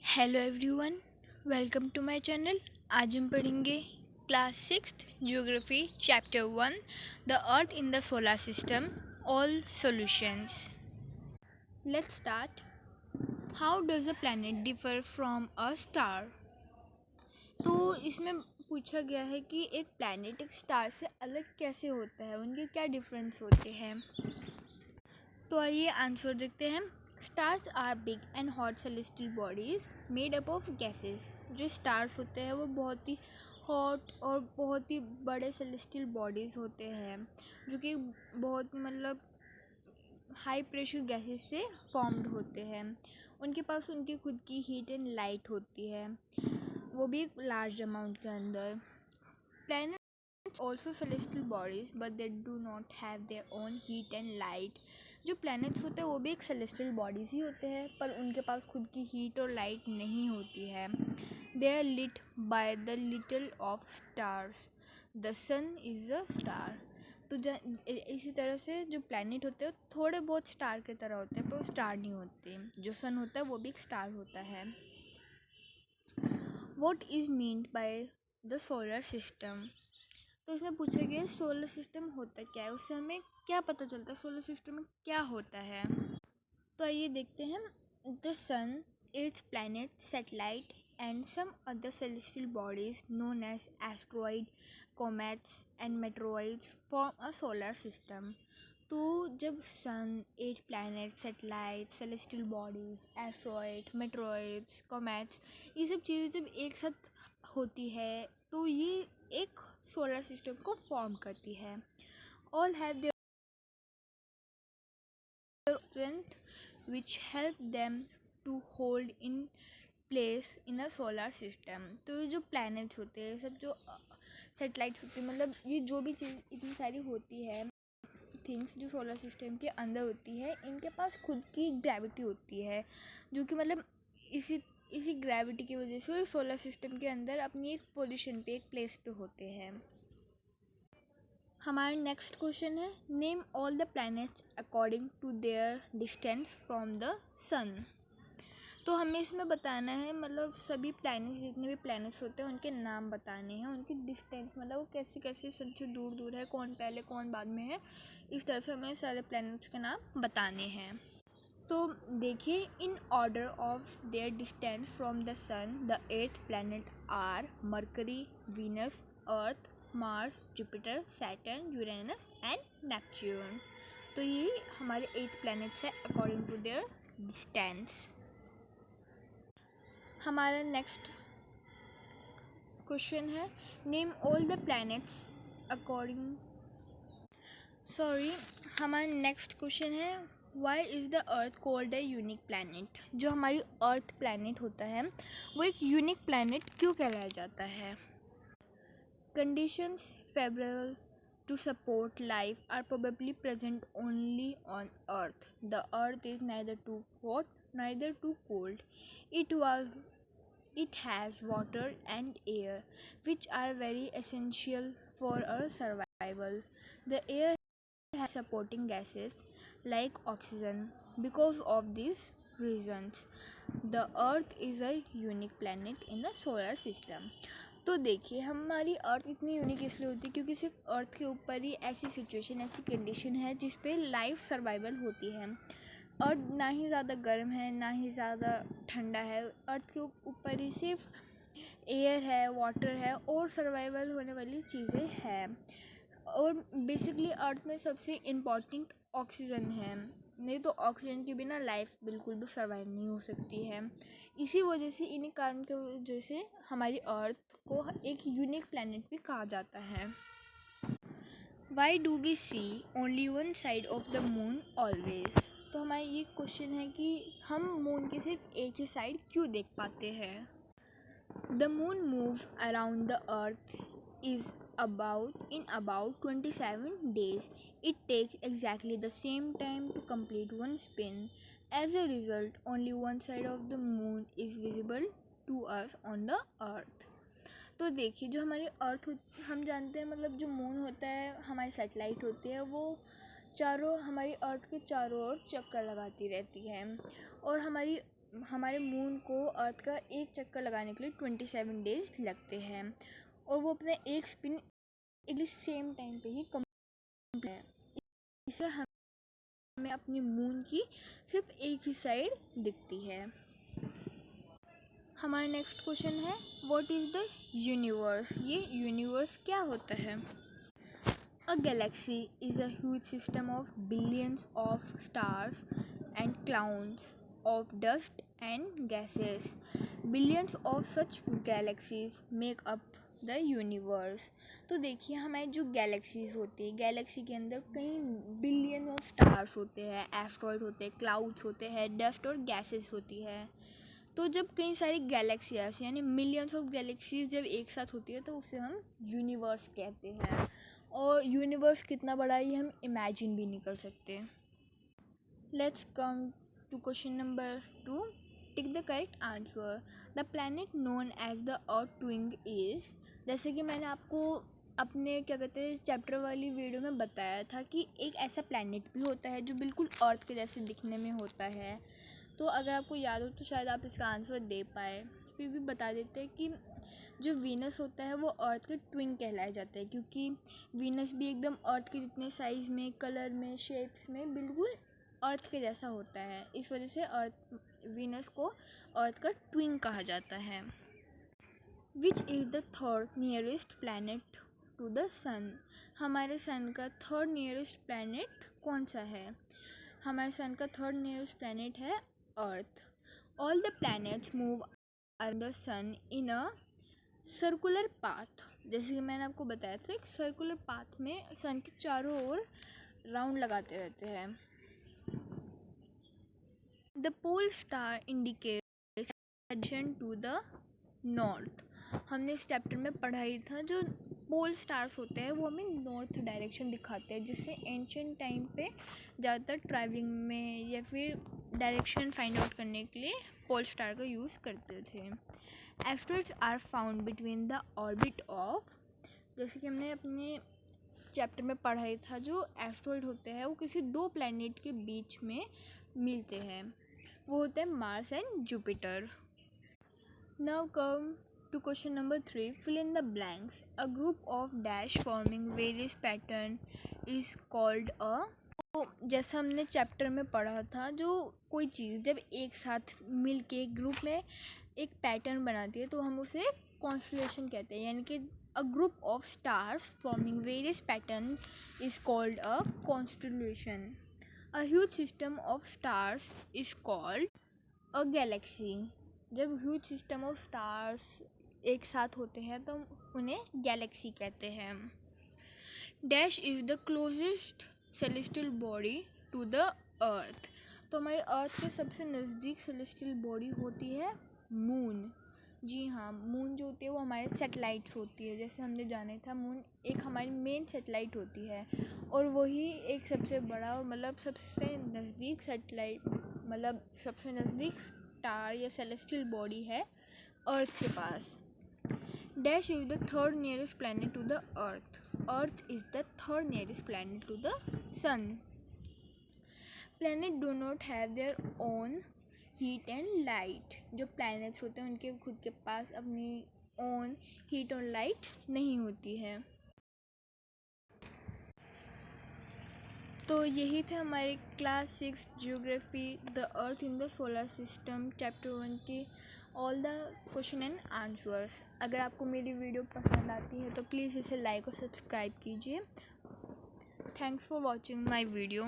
Hello everyone, welcome to my channel. आज हम पढ़ेंगे class 6th geography chapter 1 the earth in the solar system all solutions. Let's start. How does a planet differ from a star. तो इसमें पूछा गया है कि एक प्लैनेट एक स्टार से अलग कैसे होता है, उनके क्या डिफरेंस होते हैं। तो आइए आंसर देखते हैं। Stars are big and hot celestial bodies made up of gases. जो स्टार्स होते हैं वो बहुत ही हॉट और बहुत ही बड़े सेलेस्टियल बॉडीज़ होते हैं, जो कि बहुत हाई प्रेशर गैसेस से फॉर्म्ड होते हैं। उनके पास उनकी खुद की हीट एंड लाइट होती है, वो भी एक लार्ज अमाउंट के अंदर। Planet also celestial bodies but they do not have their own heat and light। जो planets होते हैं वो भी एक celestial bodies ही होते हैं, पर उनके पास खुद की heat और light नहीं होती है। they are lit by the little of stars। the sun is a star। तो इसी तरह से जो planet होते हैं थोड़े बहुत स्टार की तरह होते हैं, पर वो स्टार नहीं होते। जो सन होता है वो भी एक स्टार होता है। what is meant by the solar system। तो इसमें पूछा गया सोलर सिस्टम होता क्या है, उससे हमें क्या पता चलता है, सोलर सिस्टम में क्या होता है। तो आइए देखते हैं। The sun, earth, planet, satellite and some other celestial bodies known as asteroid, comets and meteoroids form a solar system. तो जब sun, eight planet, satellite, celestial bodies, asteroid, meteoroids, comets, ये सब चीज़ें जब एक साथ होती है तो ये एक सोलर सिस्टम को फॉर्म करती है। All have their strength which help them to hold in place in a solar system. तो ये जो प्लैनेट्स होते हैं, सब जो सैटेलाइट्स होते हैं, मतलब ये जो भी चीज़ इतनी सारी होती है, थिंग्स जो सोलर सिस्टम के अंदर होती है, इनके पास खुद की ग्रेविटी होती है, जो कि इसी ग्रेविटी की वजह से सोलर सिस्टम के अंदर अपनी एक पोजीशन पे, एक प्लेस पे होते हैं। हमारा नेक्स्ट क्वेश्चन है, name all the planets according to their distance from the sun. तो हमें इसमें बताना है, मतलब सभी प्लैनेट्स, जितने भी प्लैनेट्स होते हैं उनके नाम बताने हैं, उनकी डिस्टेंस, मतलब वो कैसे कैसे सन से दूर दूर है, कौन पहले कौन बाद में है। इस तरह से हमें सारे प्लैनेट्स के नाम बताने हैं। तो देखिए, in order of their distance from the sun the 8th planet are Mercury, Venus, Earth, Mars, Jupiter, Saturn, Uranus and Neptune. तो ये हमारे 8 प्लैनेट्स हैं अकॉर्डिंग टू देयर डिस्टेंस। हमारा नेक्स्ट क्वेश्चन है, name all the planets according हमारा next question है, why is the earth called a unique planet. जो हमारी अर्थ प्लैनेट होता है वो एक यूनिक प्लैनेट क्यों कहलाया जाता है। Conditions favourable to support life are probably present only on Earth. The Earth is neither too hot neither too cold. It has water and air, which are very essential for our survival. The air has supporting gases like oxygen. Because of these reasons, the Earth is a unique planet in the solar system. तो देखिए, हमारी अर्थ इतनी unique इसलिए होती है क्योंकि सिर्फ अर्थ के ऊपर ही ऐसी सिचुएशन, ऐसी कंडीशन है जिस पे लाइफ सर्वाइवल होती है। अर्थ ना ही ज़्यादा गर्म है ना ही ज़्यादा ठंडा है, अर्थ के ऊपर ही सिर्फ एयर है, वाटर है और सर्वाइवल होने वाली चीज़ें हैं। और बेसिकली अर्थ में सबसे इम्पॉर्टेंट ऑक्सीजन है, नहीं तो ऑक्सीजन के बिना लाइफ बिल्कुल भी सर्वाइव नहीं हो सकती है। इसी वजह से, इन्हीं कारण की वजह से हमारी अर्थ को एक यूनिक प्लैनेट भी कहा जाता है। Why do we see only one side of the moon always. तो हमारा ये क्वेश्चन है कि हम मून की सिर्फ एक ही साइड क्यों देख पाते हैं। The moon moves around the earth is about 27 days. It takes exactly the same time to complete one spin. As a result, only one side of the moon is visible to us on the earth. तो देखिए, जो हमारी अर्थ हम जानते हैं, मतलब जो moon होता है, हमारी सैटेलाइट होती है, वो हमारी अर्थ के चारों ओर चक्कर लगाती रहती है। और हमारी हमारे मून को अर्थ का एक चक्कर लगाने के लिए 27 डेज लगते हैं और वो अपना एक स्पिन एक सेम टाइम पे ही कंप्लीट है। इससे हमें अपनी मून की सिर्फ एक ही साइड दिखती है। हमारा नेक्स्ट क्वेश्चन है व्हाट इज़ द यूनिवर्स। ये यूनिवर्स क्या होता है? A galaxy is a huge system of billions of stars and clouds of dust and gases. Billions of such galaxies make up the universe. तो देखिए हमारी जो galaxies होती है, गैलेक्सी के अंदर कई बिलियन ऑफ स्टार्स होते हैं, एस्ट्रॉयड होते हैं, क्लाउड्स होते हैं, डस्ट और गैसेस होती है। तो जब कई सारी गैलेक्सीज यानी मिलियंस ऑफ गैलेक्सीज जब एक साथ होती है तो उसे हम यूनिवर्स कहते हैं। और यूनिवर्स कितना बड़ा है ये हम इमेजिन भी नहीं कर सकते। Let's come to question number 2। Tick the correct answer. The planet known as the earth twin is. जैसे कि मैंने आपको अपने क्या कहते हैं चैप्टर वाली वीडियो में बताया था कि एक ऐसा प्लैनेट भी होता है जो बिल्कुल अर्थ के जैसे दिखने में होता है। तो अगर आपको याद हो तो शायद आप इसका आंसर दे पाए। फिर भी बता देते हैं कि जो वीनस होता है वो अर्थ के ट्विन कहलाया जाता है, क्योंकि वीनस भी एकदम अर्थ के जितने साइज़ में, कलर में, शेप्स में बिल्कुल अर्थ के जैसा होता है। इस वजह से वीनस को अर्थ का ट्विन कहा जाता है। Which is the third nearest planet to the sun. हमारे सन का थर्ड नियरेस्ट प्लैनेट कौन सा है? हमारे सन का थर्ड नियरेस्ट प्लैनेट है earth. All the planets move around the sun in a circular path. जैसे कि मैंने आपको बताया था, एक सर्कुलर पाथ में सन के चारों ओर राउंड लगाते रहते हैं। The pole star indicates direction to the north. हमने इस चैप्टर में पढ़ा ही था, जो पोल स्टार्स होते हैं वो हमें नॉर्थ डायरेक्शन दिखाते हैं, जिससे एंशिएंट टाइम पे ज़्यादातर ट्रैवलिंग में या फिर डायरेक्शन फाइंड आउट करने के लिए पोल स्टार का यूज़ करते थे। Asteroids are found between the orbit of. जैसे कि हमने अपने चैप्टर में पढ़ा ही था, जो एस्ट्रॉइड होते हैं वो किसी दो प्लैनेट के बीच में मिलते हैं, वो होते हैं Mars and Jupiter. Now come to question number 3. Fill in the blanks. A group of dash forming various pattern is called a। तो जैसा हमने चैप्टर में पढ़ा था, जो कोई चीज़ जब एक साथ मिल के ग्रुप में एक पैटर्न बनाती है तो हम उसे कॉन्स्टलेशन कहते हैं, यानी कि a group of stars forming various pattern is called a constellation. A huge system of stars is called a galaxy. जब ह्यूज सिस्टम ऑफ स्टार्स एक साथ होते हैं तो उन्हें गैलेक्सी कहते हैं। Dash is the closest celestial body to the earth. तो हमारे अर्थ के सबसे नज़दीक सेलेस्टियल बॉडी होती है मून। जी हाँ, मून जो होती है वो हमारे सैटेलाइट्स होती है। जैसे हमने जाना था, मून एक हमारी मेन सैटेलाइट होती है और वही एक सबसे बड़ा मतलब सबसे नज़दीक सैटेलाइट मतलब सबसे नज़दीक स्टार या सेलेस्टियल बॉडी है अर्थ के पास। Dash is the third nearest planet to the Earth. Earth is the third nearest planet to the Sun. Planets do not have their own heat and light. जो planets होते हैं उनके खुद के पास अपनी own heat और light नहीं होती है। तो यही थे हमारे class 6 geography the earth in the solar system chapter 1 की all the question and answers. अगर आपको मेरी वीडियो पसंद आती है तो प्लीज़ इसे लाइक और सब्सक्राइब कीजिए। Thanks for watching my video.